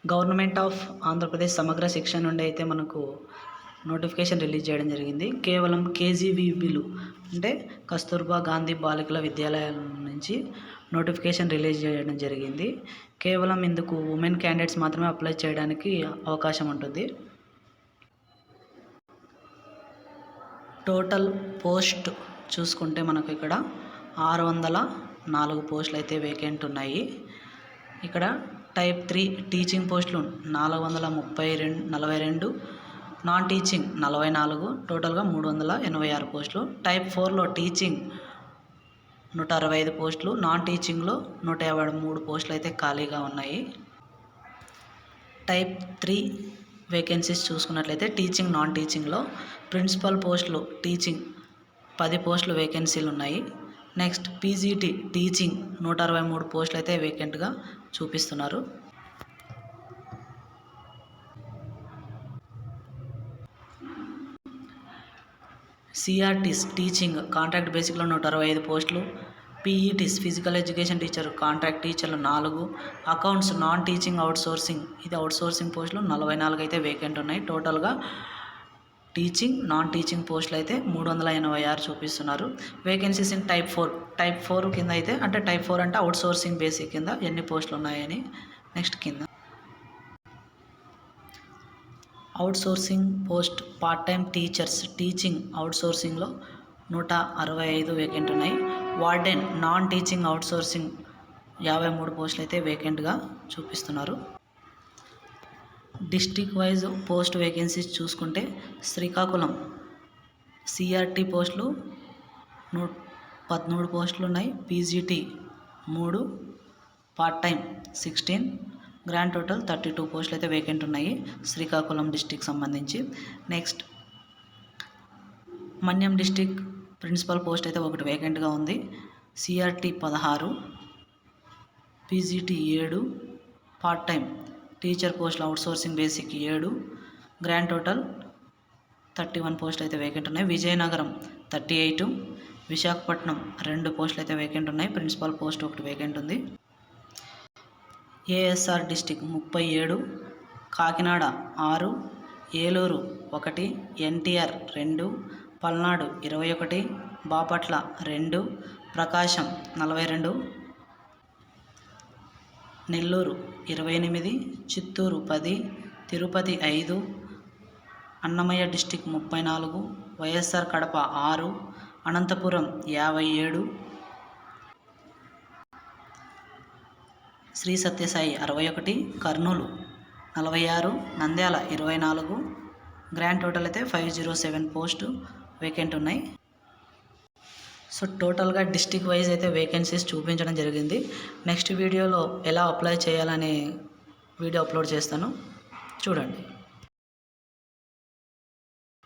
Government of Andhra Pradesh సమగ్ర శిక్ష నుండి అయితే మనకు నోటిఫికేషన్ రిలీజ్ చేయడం జరిగింది. కేవలం కేజీబీవీలు అంటే కస్తూర్బా గాంధీ బాలికల విద్యాలయాల నుంచి నోటిఫికేషన్ రిలీజ్ చేయడం జరిగింది. కేవలం ఇందుకు ఉమెన్ క్యాండిడేట్స్ మాత్రమే అప్లై చేయడానికి అవకాశం ఉంటుంది. టోటల్ పోస్ట్ చూసుకుంటే మనకు ఇక్కడ 604 పోస్టులు అయితే వేకెంట్ ఉన్నాయి. ఇక్కడ టైప్ 3 టీచింగ్ పోస్టులు 442, నాన్ టీచింగ్ 44, టోటల్గా 386 పోస్టులు. టైప్ 4లో టీచింగ్ 165 పోస్టులు, నాన్ టీచింగ్లో 153 పోస్టులు అయితే ఖాళీగా ఉన్నాయి. టైప్ 3 వేకెన్సీస్ చూసుకున్నట్లయితే టీచింగ్, నాన్ టీచింగ్లో ప్రిన్సిపల్ పోస్టులు టీచింగ్ 10 పోస్టులు వేకెన్సీలు ఉన్నాయి. నెక్స్ట్ పీజీటీ టీచింగ్ 163 పోస్టులు అయితే వేకెంట్గా చూపిస్తున్నారు. సిఆర్టీస్ టీచింగ్ కాంట్రాక్ట్ బేసిక్లో 165 పోస్టులు. PETs physical education teacher contract టీచర్లు 4. అకౌంట్స్ నాన్ టీచింగ్ అవుట్సోర్సింగ్ ఇది అవుట్సోర్సింగ్ పోస్టులు 44 అయితే వేకెంట్ ఉన్నాయి. టోటల్గా టీచింగ్, నాన్ టీచింగ్ పోస్టులు అయితే 386 చూపిస్తున్నారు. వేకెన్సీస్ ఇన్ టైప్ 4 కింద అయితే అంటే టైప్ 4 అంటే అవుట్సోర్సింగ్ బేసిక్ కింద ఎన్ని పోస్టులు ఉన్నాయని నెక్స్ట్ కింద outsourcing post part time teachers teaching అవుట్సోర్సింగ్లో 165 వేకెంట్ ఉన్నాయి. వార్డెన్ నాన్ టీచింగ్ అవుట్సోర్సింగ్ 53 పోస్టులు అయితే వేకెంట్గా చూపిస్తున్నారు. డిస్ట్రిక్ట్ వైజ్ పోస్ట్ వేకెన్సీస్ చూసుకుంటే శ్రీకాకుళం సిఆర్టీ పోస్టులు 13 పోస్టులు ఉన్నాయి. PGT 3, part time 16, grand total 32 పోస్టులు అయితే వేకెంట్ ఉన్నాయి శ్రీకాకుళం డిస్టిక్ సంబంధించి. నెక్స్ట్ మన్యం డిస్టిక్ ప్రిన్సిపల్ పోస్ట్ అయితే ఒకటి వేకెంట్గా ఉంది. CRT 16, PGT 7, part time teacher పోస్టులు అవుట్సోర్సింగ్ బేసిక్ 7, గ్రాండ్ టోటల్ 31 పోస్టులు అయితే వేకెంట్ ఉన్నాయి. విజయనగరం 38, విశాఖపట్నం 2 పోస్టులు అయితే వేకెంట్ ఉన్నాయి. ప్రిన్సిపల్ పోస్ట్ ఒకటి వేకెంట్ ఉంది. ASR district 37, Kakinada 6, Eluru 1, NTR 2, Palnadu 21, Bapatla 2, Prakasam 42, Nellore 28, Chittoor 10, Tirupati 5, Annamayya district 34, YSR Kadapa 6, Anantapur 57, Sri Sathya 61, Kurnool 46, Nandyal 24, grand total అయితే 507 పోస్టు వేకెంట్ ఉన్నాయి. సో టోటల్గా డిస్టిక్ వైజ్ అయితే వేకెన్సీస్ చూపించడం జరిగింది. నెక్స్ట్ వీడియోలో ఎలా అప్లై చేయాలనే వీడియో అప్లోడ్ చేస్తాను, చూడండి.